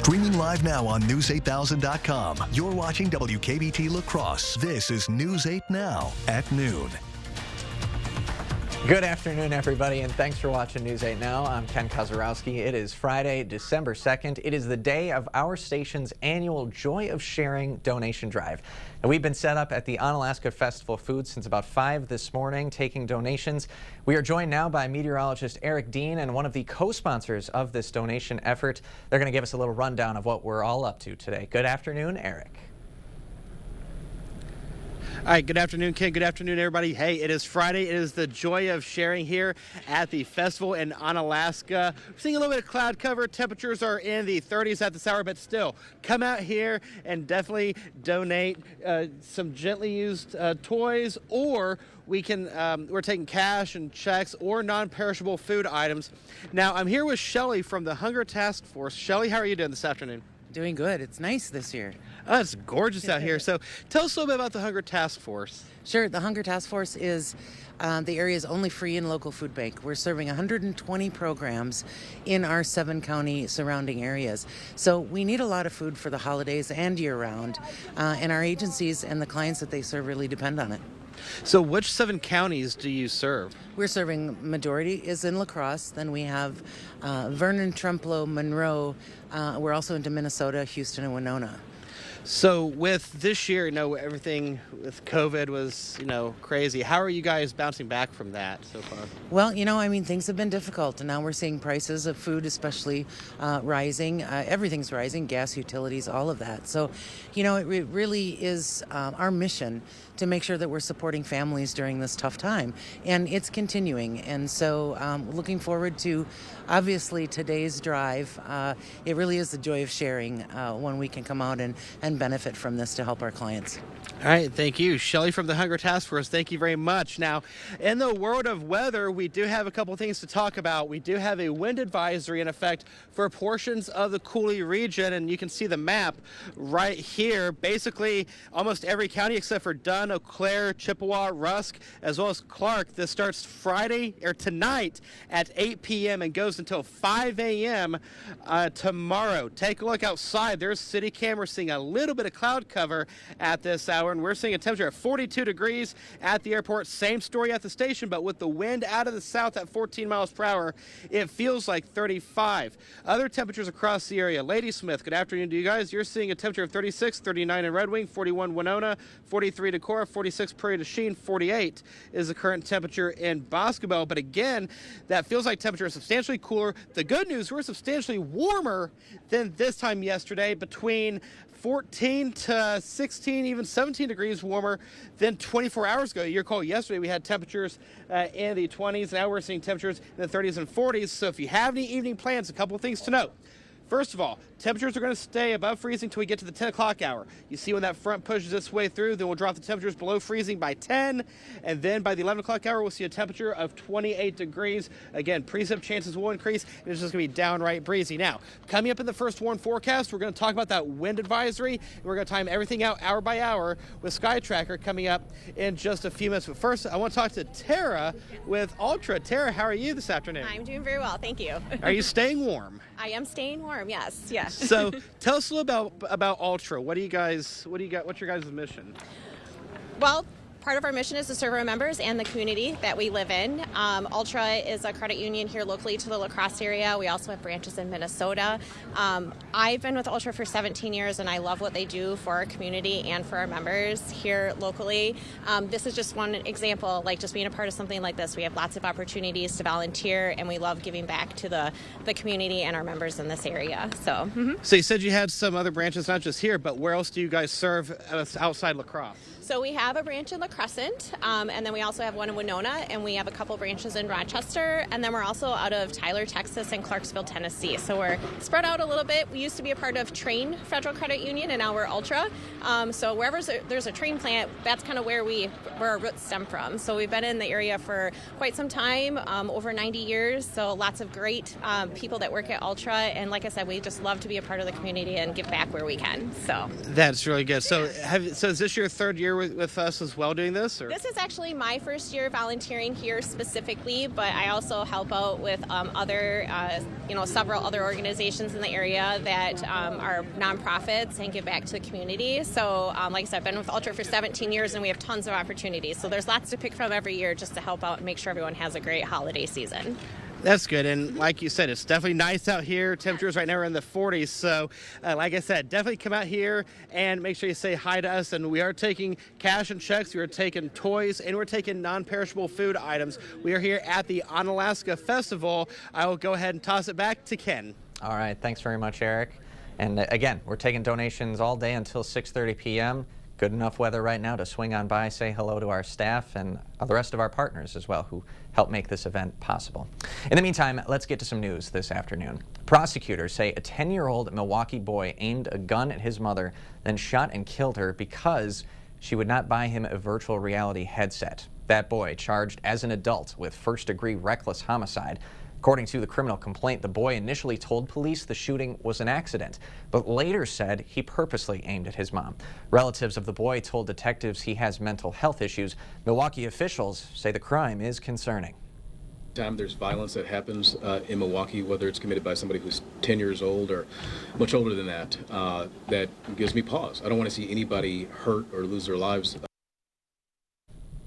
Streaming live now on News8000.com. You're watching WKBT La Crosse. This is News 8 Now at noon. Good afternoon, everybody, and thanks for watching News 8 Now. I'm Ken Kozarowski. It is Friday, December 2nd. It is the day of our station's annual Joy of Sharing donation drive. And we've been set up at the Onalaska Festival of Food since about 5 this morning, taking donations. We are joined now by meteorologist Eric Dean and one of the co-sponsors of this donation effort. They're going to give us a little rundown of what we're all up to today. Good afternoon, Eric. All right, good afternoon, Ken. Good afternoon, everybody. Hey, it is Friday. It is the Joy of Sharing here at the festival in Onalaska. We're seeing a little bit of cloud cover. Temperatures are in the 30s at this hour, but still, come out here and definitely donate some gently used toys, or we're taking cash and checks or non-perishable food items. Now, I'm here with Shelly from the Hunger Task Force. Shelly, how are you doing this afternoon? Doing good. It's nice this year. Oh, it's gorgeous out here. So tell us a little bit about the Hunger Task Force. Sure. The Hunger Task Force is the area's only free and local food bank. We're serving 120 programs in our 7-county surrounding areas. So we need a lot of food for the holidays and year-round, and our agencies and the clients that they serve really depend on it. So which 7 counties do you serve? We're serving, majority is in La Crosse. Then we have Vernon, Trempealeau, Monroe. We're also into Minnesota, Houston, and Winona. So with this year, everything with COVID was, crazy. How are you guys bouncing back from that so far? Well, things have been difficult, and now we're seeing prices of food especially rising. Everything's rising, gas, utilities, all of that. So, it really is our mission to make sure that we're supporting families during this tough time, and it's continuing. And so looking forward to, obviously, today's drive. It really is the joy of sharing when we can come out and benefit from this to help our clients. All right, thank you. Shelly from the Hunger Task Force, thank you very much. Now, in the world of weather, we do have a couple things to talk about. We do have a wind advisory in effect for portions of the Coulee region, and you can see the map right here. Basically, almost every county except for Dunn, Eau Claire, Chippewa, Rusk, as well as Clark. This starts tonight at 8 p.m. and goes until 5 a.m. Tomorrow. Take a look outside. There's city cam. We're seeing a little bit of cloud cover at this hour, and we're seeing a temperature of 42 degrees at the airport. Same story at the station, but with the wind out of the south at 14 miles per hour, it feels like 35. Other temperatures across the area. Ladysmith, good afternoon to you guys. You're seeing a temperature of 36, 39 in Red Wing, 41 Winona, 43 Decorah, 46 Prairie du Chien, 48 is the current temperature in Boscobel. But again, that feels like temperature is substantially cooler. The good news, we're substantially warmer than this time yesterday, between 14 to 16, even 17 degrees warmer than 24 hours ago. You recall yesterday we had temperatures in the 20s. Now we're seeing temperatures in the 30s and 40s. So if you have any evening plans, a couple of things to note. First of all, temperatures are going to stay above freezing until we get to the 10 o'clock hour. You see when that front pushes its way through, then we'll drop the temperatures below freezing by 10. And then by the 11 o'clock hour, we'll see a temperature of 28 degrees. Again, precip chances will increase, and it's just going to be downright breezy. Now, coming up in the first warn forecast, we're going to talk about that wind advisory. And we're going to time everything out hour by hour with Sky Tracker coming up in just a few minutes. But first, I want to talk to Tara with Ultra. Tara, how are you this afternoon? I'm doing very well, thank you. Are you staying warm? I am staying warm, yes. So tell us a little about Ultra. What do you guys? What's your guys' mission? Well, part of our mission is to serve our members and the community that we live in. Ultra is a credit union here locally to the La Crosse area. We also have branches in Minnesota. I've been with Ultra for 17 years, and I love what they do for our community and for our members here locally. This is just one example, like just being a part of something like this. We have lots of opportunities to volunteer, and we love giving back to the community and our members in this area. So you said you had some other branches, not just here, but where else do you guys serve outside La Crosse? So we have a branch in La Crescent, and then we also have one in Winona, and we have a couple branches in Rochester, and then we're also out of Tyler, Texas, and Clarksville, Tennessee. So we're spread out a little bit. We used to be a part of Train Federal Credit Union, and now we're Ultra. So wherever there's a Train plant, that's kind of where our roots stem from. So we've been in the area for quite some time, over 90 years. So lots of great people that work at Ultra, and like I said, we just love to be a part of the community and give back where we can. So that's really good. So is this your third year year with us as well doing this? Or? This is actually my first year volunteering here specifically, but I also help out with other, several other organizations in the area that are nonprofits and give back to the community. So, like I said, I've been with Ultra for 17 years, and we have tons of opportunities. So there's lots to pick from every year just to help out and make sure everyone has a great holiday season. That's good, and like you said, it's definitely nice out here. Temperatures right now are in the 40s, so like I said, definitely come out here and make sure you say hi to us. And we are taking cash and checks, we are taking toys, and we're taking non-perishable food items. We are here at the Onalaska Festival. I will go ahead and toss it back to Ken. All right, thanks very much, Eric. And again, we're taking donations all day until 6:30 p.m. Good enough weather right now to swing on by, say hello to our staff and the rest of our partners as well who help make this event possible. In the meantime, let's get to some news this afternoon. Prosecutors say a 10-year-old Milwaukee boy aimed a gun at his mother, then shot and killed her because she would not buy him a virtual reality headset. That boy charged as an adult with first-degree reckless homicide. According to the criminal complaint, the boy initially told police the shooting was an accident, but later said he purposely aimed at his mom. Relatives of the boy told detectives he has mental health issues. Milwaukee officials say the crime is concerning. Time there's violence that happens in Milwaukee, whether it's committed by somebody who's 10 years old or much older than that, that gives me pause. I don't want to see anybody hurt or lose their lives.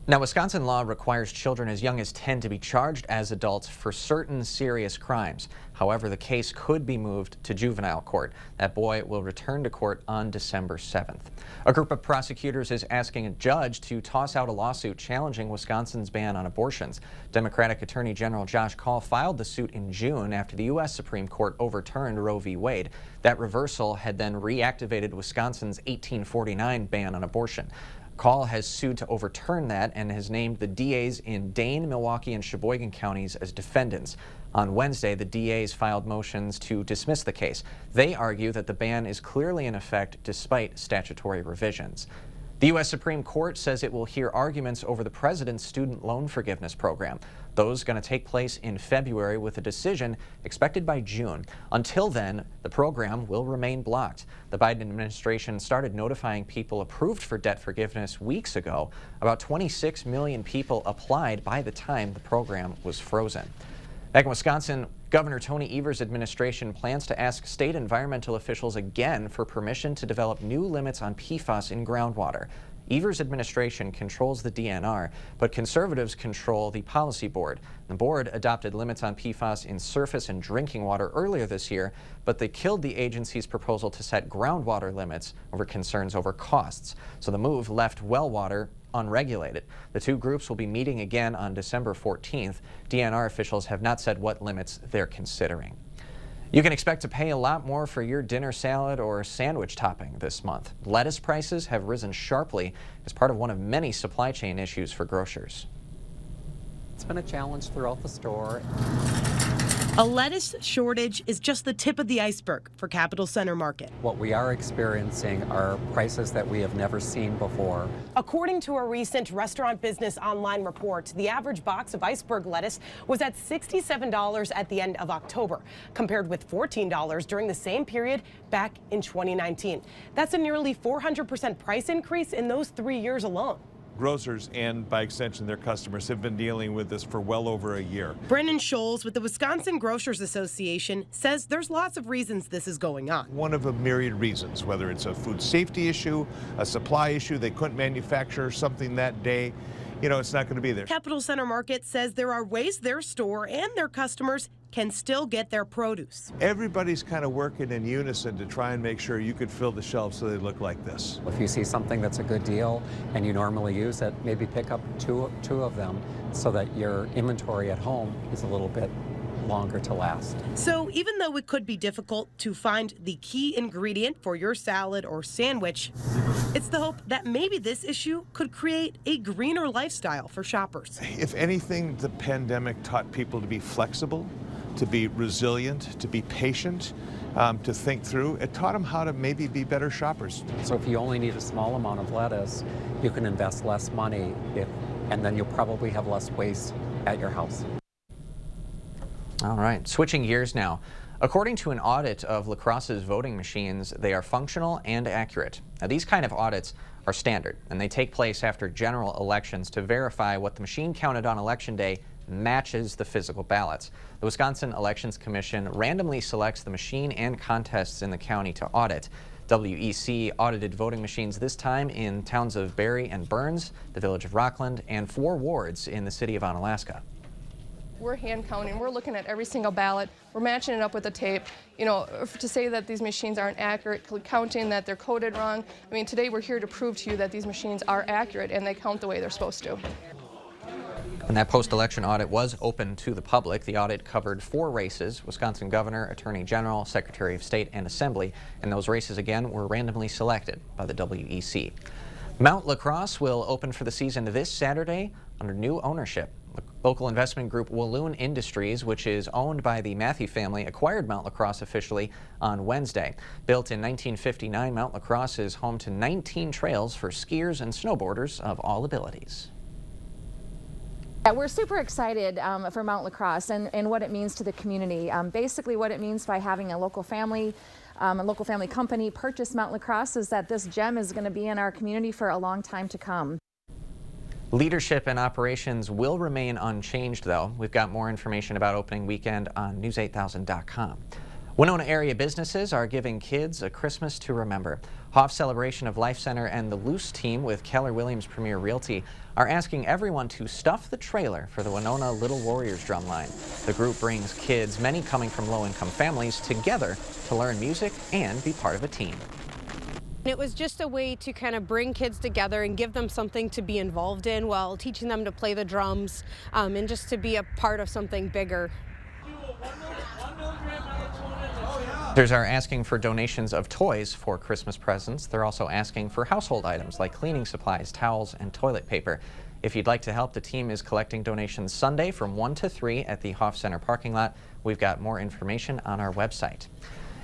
Now, Wisconsin law requires children as young as 10 to be charged as adults for certain serious crimes. However, the case could be moved to juvenile court. That boy will return to court on December 7th. A group of prosecutors is asking a judge to toss out a lawsuit challenging Wisconsin's ban on abortions. Democratic Attorney General Josh Kaul filed the suit in June after the U.S. Supreme Court overturned Roe v. Wade. That reversal had then reactivated Wisconsin's 1849 ban on abortion. Kaul has sued to overturn that and has named the DAs in Dane, Milwaukee, and Sheboygan counties as defendants. On Wednesday, the DAs filed motions to dismiss the case. They argue that the ban is clearly in effect despite statutory revisions. The U.S. Supreme Court says it will hear arguments over the president's student loan forgiveness program. Those going to take place in February with a decision expected by June. Until then, the program will remain blocked. The Biden administration started notifying people approved for debt forgiveness weeks ago. About 26 million people applied by the time the program was frozen. Back in Wisconsin, Governor Tony Evers' administration plans to ask state environmental officials again for permission to develop new limits on PFAS in groundwater. Evers' administration controls the DNR, but conservatives control the policy board. The board adopted limits on PFAS in surface and drinking water earlier this year, but they killed the agency's proposal to set groundwater limits over concerns over costs. So the move left well water unregulated. The two groups will be meeting again on December 14th. DNR officials have not said what limits they're considering. You can expect to pay a lot more for your dinner salad or sandwich topping this month. Lettuce prices have risen sharply as part of one of many supply chain issues for grocers. It's been a challenge throughout the store. A lettuce shortage is just the tip of the iceberg for Capitol Center Market. What we are experiencing are prices that we have never seen before. According to a recent Restaurant Business Online report, the average box of iceberg lettuce was at $67 at the end of October, compared with $14 during the same period back in 2019. That's a nearly 400% price increase in those 3 years alone. Grocers and, by extension, their customers have been dealing with this for well over a year. Brennan Scholes with the Wisconsin Grocers Association says there's lots of reasons this is going on. One of a myriad reasons, whether it's a food safety issue, a supply issue, they couldn't manufacture something that day, it's not going to be there. Capitol Center Market says there are ways their store and their customers can still get their produce. Everybody's kind of working in unison to try and make sure you could fill the shelves so they look like this. If you see something that's a good deal and you normally use it, maybe pick up two of them so that your inventory at home is a little bit longer to last. So even though it could be difficult to find the key ingredient for your salad or sandwich, it's the hope that maybe this issue could create a greener lifestyle for shoppers. If anything, the pandemic taught people to be flexible, to be resilient, to be patient, to think through. It taught them how to maybe be better shoppers. So if you only need a small amount of lettuce, you can invest less money, and then you'll probably have less waste at your house. All right, switching gears now. According to an audit of La Crosse's voting machines, they are functional and accurate. Now, these kind of audits are standard, and they take place after general elections to verify what the machine counted on Election Day matches the physical ballots. The Wisconsin Elections Commission randomly selects the machine and contests in the county to audit. WEC audited voting machines this time in towns of Barry and Burns, the village of Rockland, and 4 wards in the city of Onalaska. We're hand counting. We're looking at every single ballot. We're matching it up with the tape. You know, to say that these machines aren't accurately counting, that they're coded wrong. I mean, today we're here to prove to you that these machines are accurate and they count the way they're supposed to. And that post-election audit was open to the public. The audit covered 4 races: Wisconsin Governor, Attorney General, Secretary of State, and Assembly. And those races, again, were randomly selected by the WEC. Mount La Crosse will open for the season this Saturday under new ownership. Local investment group Walloon Industries, which is owned by the Matthew family, acquired Mount La Crosse officially on Wednesday. Built in 1959, Mount La Crosse is home to 19 trails for skiers and snowboarders of all abilities. We're super excited for Mount La Crosse and what it means to the community. Basically what it means by having a local family company purchase Mount La Crosse is that this gem is going to be in our community for a long time to come. Leadership and operations will remain unchanged, though. We've got more information about opening weekend on news8000.com. Winona area businesses are giving kids a Christmas to remember. Hoff Celebration of Life Center and the Loose team with Keller Williams Premier Realty are asking everyone to stuff the trailer for the Winona Little Warriors drumline. The group brings kids, many coming from low-income families, together to learn music and be part of a team. It was just a way to kind of bring kids together and give them something to be involved in while teaching them to play the drums and just to be a part of something bigger. Visitors are asking for donations of toys for Christmas presents. They're also asking for household items like cleaning supplies, towels, and toilet paper. If you'd like to help, the team is collecting donations Sunday from 1 to 3 at the Hoff Center parking lot. We've got more information on our website.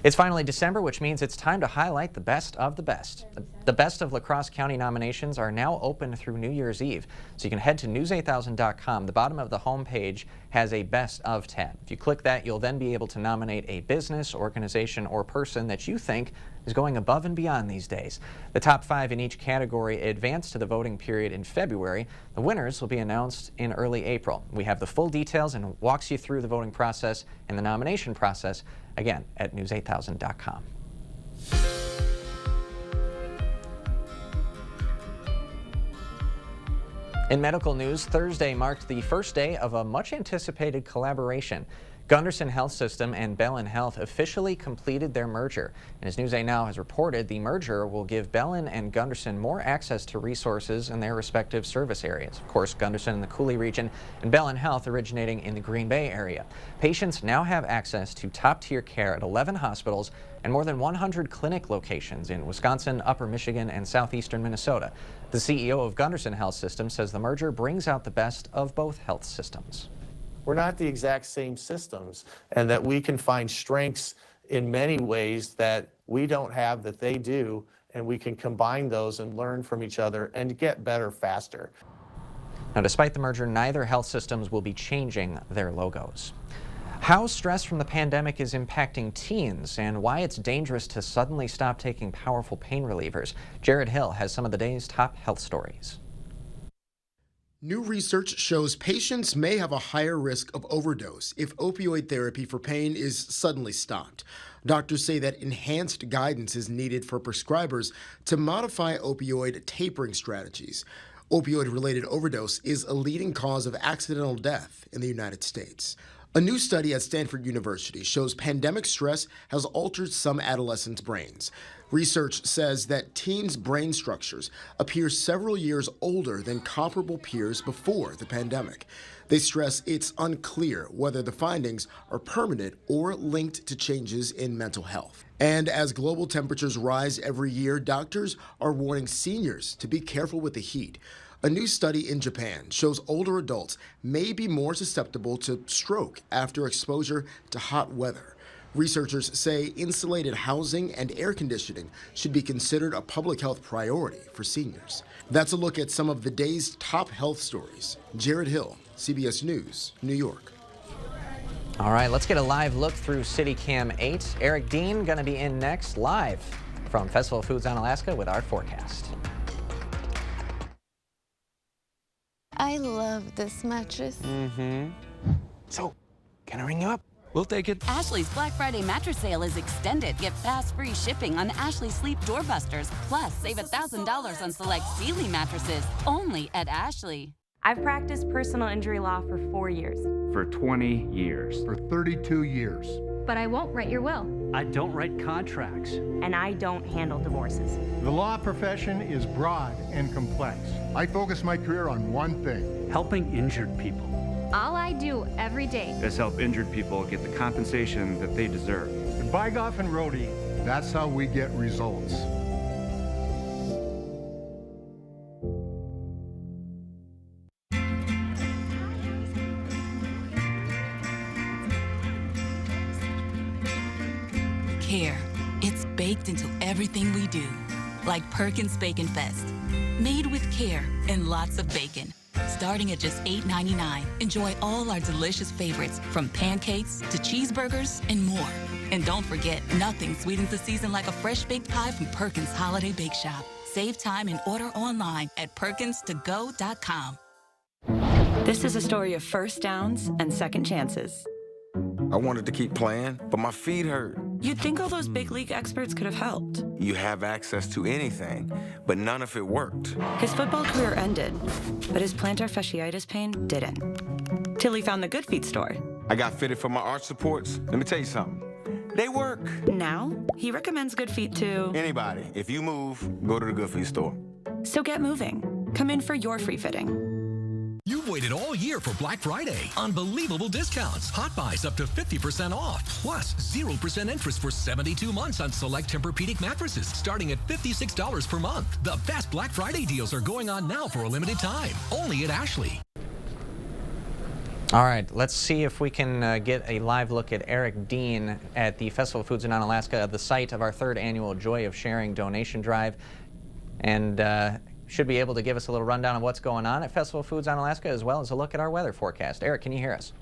It's finally December, which means it's time to highlight the best of the best. The Best of La Crosse County nominations are now open through New Year's Eve, so you can head to news8000.com. The bottom of the home page has a Best of tab. If you click that, you'll then be able to nominate a business, organization, or person that you think is going above and beyond these days. The top 5 in each category advance to the voting period in February. The winners will be announced in early April. We have the full details and walks you through the voting process and the nomination process, again, at news8000.com. In medical news, Thursday marked the first day of a much-anticipated collaboration. Gunderson Health System and Bellin Health officially completed their merger. And as News 8 Now has reported, the merger will give Bellin and Gunderson more access to resources in their respective service areas. Of course, Gunderson in the Cooley region and Bellin Health originating in the Green Bay area. Patients now have access to top-tier care at 11 hospitals and more than 100 clinic locations in Wisconsin, Upper Michigan, and southeastern Minnesota. The CEO of Gunderson Health System says the merger brings out the best of both health systems. We're not the exact same systems, and that we can find strengths in many ways that we don't have that they do, and we can combine those and learn from each other and get better faster. Now, despite the merger, neither health systems will be changing their logos. How stress from the pandemic is impacting teens and why it's dangerous to suddenly stop taking powerful pain relievers. Jared Hill has some of the day's top health stories. New research shows patients may have a higher risk of overdose if opioid therapy for pain is suddenly stopped. Doctors say that enhanced guidance is needed for prescribers to modify opioid tapering strategies. Opioid-related overdose is a leading cause of accidental death in the United States. A new study at Stanford University shows pandemic stress has altered some adolescents' brains. Research says that teens' brain structures appear several years older than comparable peers before the pandemic. They stress it's unclear whether the findings are permanent or linked to changes in mental health. And as global temperatures rise every year, doctors are warning seniors to be careful with the heat. A new study in Japan shows older adults may be more susceptible to stroke after exposure to hot weather. Researchers say insulated housing and air conditioning should be considered a public health priority for seniors. That's a look at some of the day's top health stories. Jared Hill, CBS News, New York. All right, let's get a live look through City Cam 8. Eric Dean going to be in next live from Festival of Foods Onalaska with our forecast. I love this mattress. So, can I ring you up? We'll take it. Ashley's Black Friday mattress sale is extended. Get fast free shipping on Ashley Sleep Doorbusters. Plus, save $1,000 on select Sealy mattresses. Only at Ashley. I've practiced personal injury law for 4 years. For 20 years. For 32 years. But I won't write your will. I don't write contracts. And I don't handle divorces. The law profession is broad and complex. I focus my career on one thing. Helping injured people. All I do every day is help injured people get the compensation that they deserve. At Bygoff and Rohde, that's how we get results. Care. It's baked into everything we do. Like Perkins Bacon Fest. Made with care and lots of bacon. Starting at just $8.99, enjoy all our delicious favorites, from pancakes to cheeseburgers and more. And don't forget, nothing sweetens the season like a fresh baked pie from Perkins Holiday Bake Shop. Save time and order online at perkinstogo.com. This is a story of first downs and second chances. I wanted to keep playing, but my feet hurt. You'd think all those big league experts could have helped. You have access to anything, but none of it worked. His football career ended, but his plantar fasciitis pain didn't. Till he found the Good Feet store. I got fitted for my arch supports. Let me tell you something. They work. Now, he recommends Good Feet to anybody. If you move, go to the Good Feet store. So get moving. Come in for your free fitting. You've waited all year for Black Friday. Unbelievable discounts. Hot buys up to 50% off. Plus, 0% interest for 72 months on select Tempur-Pedic mattresses, starting at $56 per month. The best Black Friday deals are going on now for a limited time. Only at Ashley. All right, let's see if we can get a live look at Eric Dean at the Festival of Foods in Onalaska, the site of our 3rd annual Joy of Sharing donation drive. And should be able to give us a little rundown of what's going on at Festival of Foods Onalaska, as well as a look at our weather forecast. Eric, can you hear us?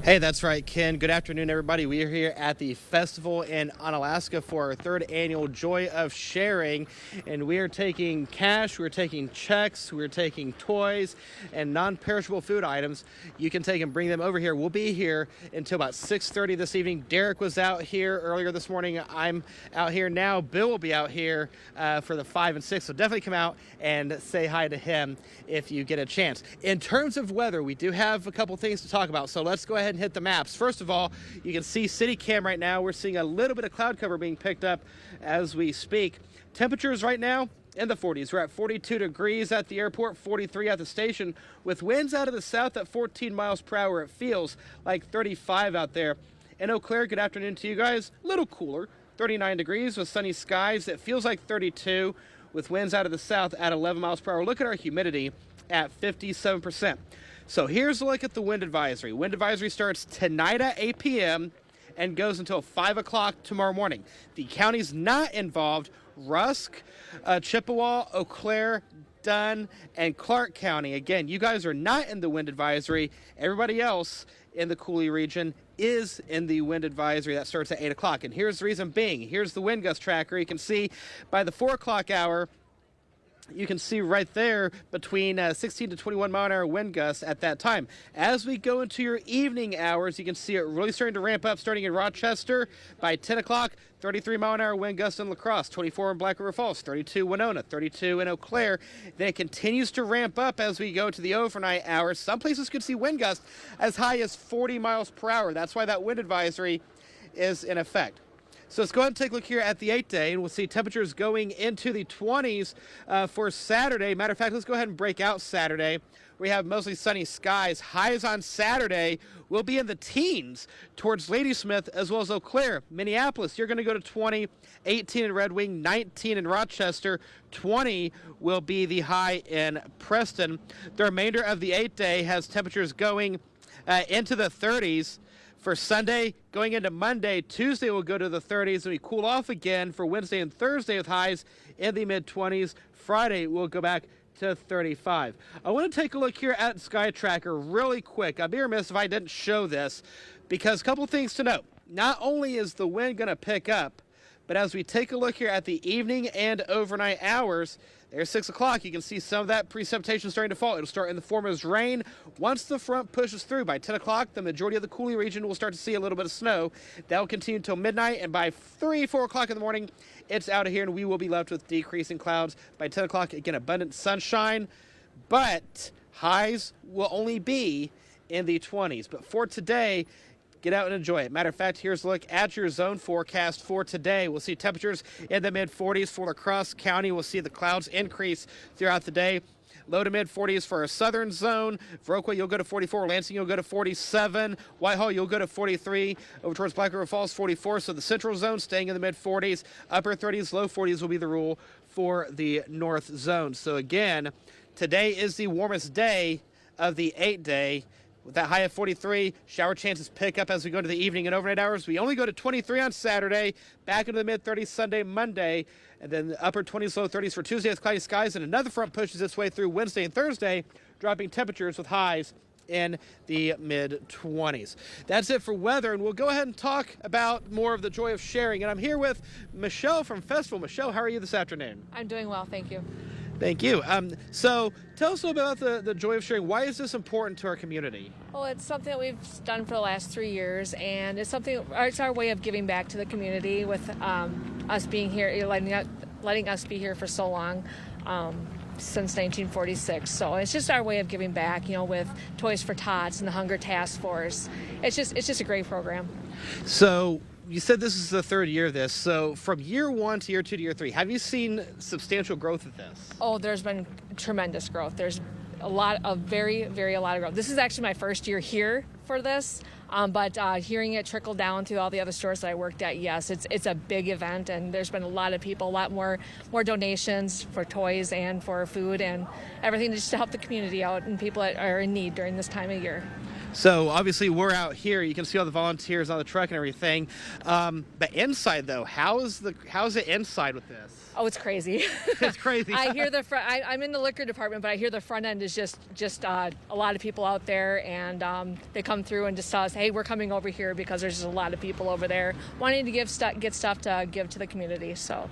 Hey, that's right, Ken. Good afternoon, everybody. We are here at the festival in Onalaska for our 3rd annual Joy of Sharing, and we are taking cash, we're taking checks, we're taking toys, and non-perishable food items. You can take and bring them over here. We'll be here until about 6:30 this evening. Derek was out here earlier this morning. I'm out here now. Bill will be out here for the 5 and 6, so definitely come out and say hi to him if you get a chance. In terms of weather, we do have a couple things to talk about, so let's go ahead and hit the maps. First of all, you can see City Cam right now. We're seeing a little bit of cloud cover being picked up as we speak. Temperatures right now in the 40s. We're at 42 degrees at the airport, 43 at the station, with winds out of the south at 14 miles per hour. It feels like 35 out there. In Eau Claire, good afternoon to you guys. A little cooler, 39 degrees with sunny skies. It feels like 32 with winds out of the south at 11 miles per hour. Look at our humidity at 57%. So here's a look at the wind advisory. Wind advisory starts tonight at 8 p.m. and goes until 5 o'clock tomorrow morning. The counties not involved: Rusk, Chippewa, Eau Claire, Dunn, and Clark County. Again, you guys are not in the wind advisory. Everybody else in the Coulee region is in the wind advisory. That starts at 8 o'clock. And here's the reason being. Here's the wind gust tracker. You can see by the 4 o'clock hour, you can see right there between 16 to 21 mile an hour wind gusts at that time. As we go into your evening hours, you can see it really starting to ramp up, starting in Rochester by 10 o'clock, 33 mile an hour wind gusts in La Crosse, 24 in Black River Falls, 32 Winona, 32 in Eau Claire. Then it continues to ramp up as we go to the overnight hours. Some places could see wind gusts as high as 40 miles per hour. That's why that wind advisory is in effect. So let's go ahead and take a look here at the 8-day, and we'll see temperatures going into the 20s for Saturday. Matter of fact, let's go ahead and break out Saturday. We have mostly sunny skies. Highs on Saturday will be in the teens towards Ladysmith as well as Eau Claire. Minneapolis, you're going to go to 20, 18 in Red Wing, 19 in Rochester, 20 will be the high in Preston. The remainder of the 8-day has temperatures going into the 30s. For Sunday, going into Monday, Tuesday will go to the 30s, and we cool off again for Wednesday and Thursday with highs in the mid-20s. Friday will go back to 35. I want to take a look here at Sky Tracker really quick. I'd be remiss if I didn't show this, because a couple things to note. Not only is the wind going to pick up, but as we take a look here at the evening and overnight hours, there's 6 o'clock. You can see some of that precipitation starting to fall. It'll start in the form of rain. Once the front pushes through, by 10 o'clock, the majority of the Coulee region will start to see a little bit of snow. That will continue until midnight, and by 3, 4 o'clock in the morning, it's out of here, and we will be left with decreasing clouds. By 10 o'clock, again, abundant sunshine, but highs will only be in the 20s. But for today, get out and enjoy it. Matter of fact, here's a look at your zone forecast for today. We'll see temperatures in the mid-40s for La Crosse County. We'll see the clouds increase throughout the day. Low to mid-40s for our southern zone. Viroqua, you'll go to 44. Lansing, you'll go to 47. Whitehall, you'll go to 43. Over towards Black River Falls, 44. So the central zone staying in the mid-40s. Upper 30s, low 40s will be the rule for the north zone. So again, today is the warmest day of the 8-day. With that high of 43, shower chances pick up as we go into the evening and overnight hours. We only go to 23 on Saturday, back into the mid-30s Sunday, Monday, and then the upper 20s, low 30s for Tuesday with cloudy skies, and another front pushes its way through Wednesday and Thursday, dropping temperatures with highs in the mid-20s. That's it for weather, and we'll go ahead and talk about more of the joy of sharing. And I'm here with Michelle from Festival. Michelle, how are you this afternoon? I'm doing well, thank you. Thank you. So tell us a little bit about the joy of sharing. Why is this important to our community? Well, it's something that we've done for the last 3 years, and it's our way of giving back to the community with us being here, letting us be here for so long, since 1946. So it's just our way of giving back, with Toys for Tots and the Hunger Task Force. It's just a great program. So you said this is the third year of this. So from year 1 to year 2 to year 3, have you seen substantial growth of this? Oh, there's been tremendous growth. There's a lot of a lot of growth. This is actually my first year here for this, but hearing it trickle down through all the other stores that I worked at, yes, it's a big event, and there's been a lot of people, a lot more donations for toys and for food and everything just to help the community out and people that are in need during this time of year. So obviously we're out here. You can see all the volunteers on the truck and everything. But inside though, how's it inside with this? Oh, it's crazy. It's crazy. I hear the front. I'm in the liquor department, but I hear the front end is just a lot of people out there, and they come through and just tell us, hey, we're coming over here because there's just a lot of people over there wanting to get stuff to give to the community. So.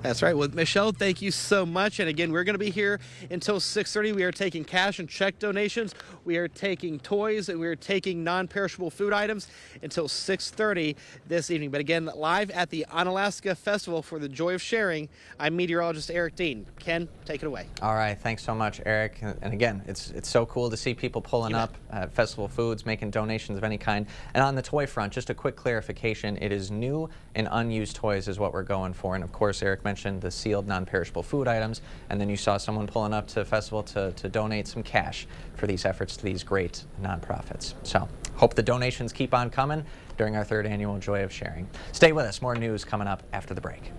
That's right. Well, Michelle, thank you so much. And again, we're going to be here until 6:30. We are taking cash and check donations. We are taking toys, and we are taking non-perishable food items until 6:30 this evening. But again, live at the Onalaska Festival for the Joy of Sharing, I'm meteorologist Eric Dean. Ken, take it away. All right. Thanks so much, Eric. And again, it's so cool to see people pulling up at Festival Foods, making donations of any kind. And on the toy front, just a quick clarification. It is new and unused toys is what we're going for. And of course, Eric mentioned the sealed non-perishable food items, and then you saw someone pulling up to Festival to donate some cash for these efforts to these great nonprofits. So hope the donations keep on coming during our third annual Joy of Sharing. Stay with us. More news coming up after the break.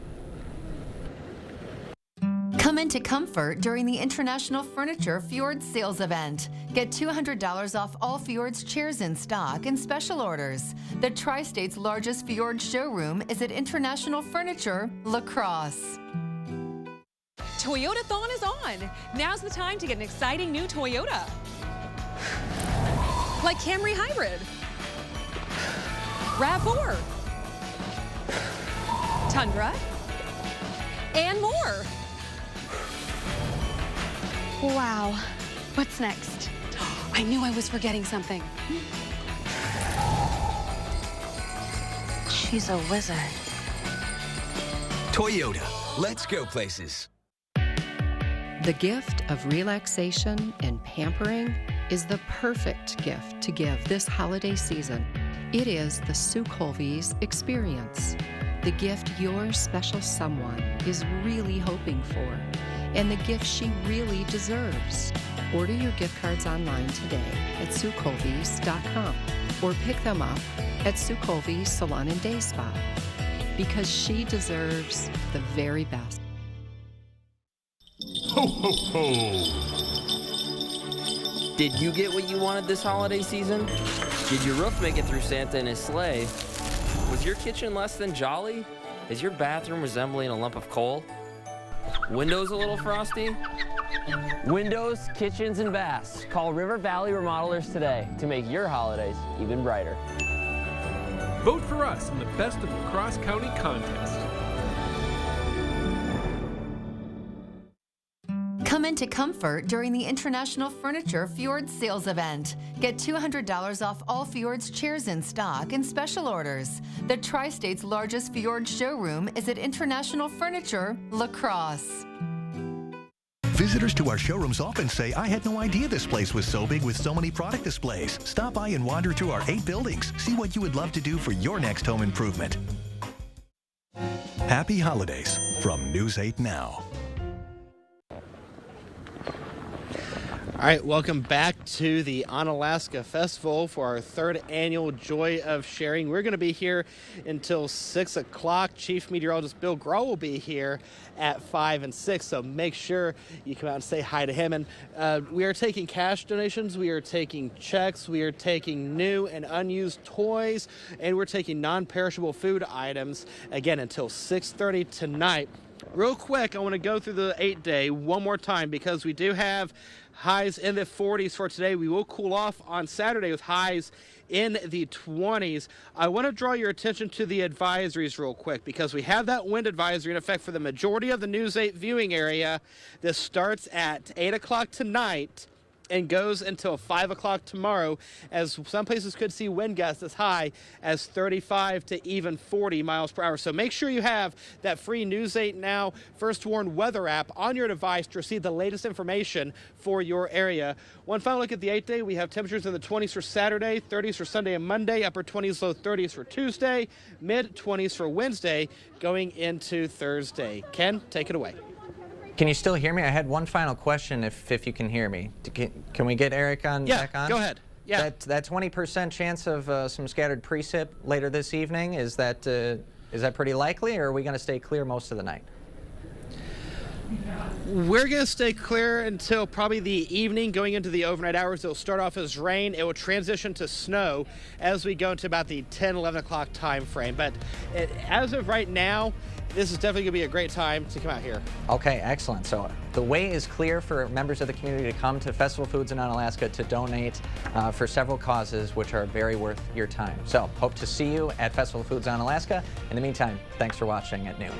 Come into comfort during the International Furniture Fjord Sales Event. Get $200 off all Fjord's chairs in stock and special orders. The Tri-State's largest Fjord showroom is at International Furniture, La Crosse. Toyota-thon is on. Now's the time to get an exciting new Toyota. Like Camry Hybrid, RAV4, Tundra, and more. Wow. What's next? I knew I was forgetting something. She's a wizard. Toyota. Let's go places. The gift of relaxation and pampering is the perfect gift to give this holiday season. It is the Sue Colby's experience, the gift your special someone is really hoping for, and the gift she really deserves. Order your gift cards online today at SueColby's.com or pick them up at Sue Colby's Salon and Day Spa, because she deserves the very best. Ho, ho, ho! Did you get what you wanted this holiday season? Did your roof make it through Santa in his sleigh? Was your kitchen less than jolly? Is your bathroom resembling a lump of coal? Windows a little frosty? Windows, kitchens, and baths. Call River Valley Remodelers today to make your holidays even brighter. Vote for us in the Best of La Crosse County contest. Come into comfort during the International Furniture Fjord Sales Event. Get $200 off all Fjord's chairs in stock and special orders. The Tri-State's largest Fjord showroom is at International Furniture, La Crosse. Visitors to our showrooms often say, I had no idea this place was so big with so many product displays. Stop by and wander through our 8 buildings. See what you would love to do for your next home improvement. Happy holidays from News 8 Now. All right, welcome back to the Onalaska Festival for our 3rd annual Joy of Sharing. We're going to be here until 6 o'clock. Chief Meteorologist Bill Groh will be here at 5 and 6, so make sure you come out and say hi to him. And we are taking cash donations, we are taking checks, we are taking new and unused toys, and we're taking non-perishable food items, again, until 6:30 tonight. Real quick, I want to go through the 8-day one more time because we do have highs in the 40s for today. We will cool off on Saturday with highs in the 20s. I want to draw your attention to the advisories real quick because we have that wind advisory in effect for the majority of the News 8 viewing area. This starts at 8 o'clock tonight and goes until 5 o'clock tomorrow, as some places could see wind gusts as high as 35 to even 40 miles per hour. So make sure you have that free News 8 Now First Warn weather app on your device to receive the latest information for your area. One final look at the 8-day. We have temperatures in the 20s for Saturday, 30s for Sunday and Monday, upper 20s, low 30s for Tuesday, mid 20s for Wednesday, going into Thursday. Ken, take it away. Can you still hear me? I had one final question if you can hear me. Can we get Eric back on? Yeah, go ahead. Yeah. That 20% chance of some scattered precip later this evening, is that pretty likely, or are we going to stay clear most of the night? We're going to stay clear until probably the evening, going into the overnight hours. It'll start off as rain. It will transition to snow as we go into about the 10, 11 o'clock time frame. But as of right now, this is definitely going to be a great time to come out here. Okay, excellent. So the way is clear for members of the community to come to Festival Foods in Onalaska to donate for several causes, which are very worth your time. So hope to see you at Festival Foods Onalaska. In the meantime, thanks for watching at noon.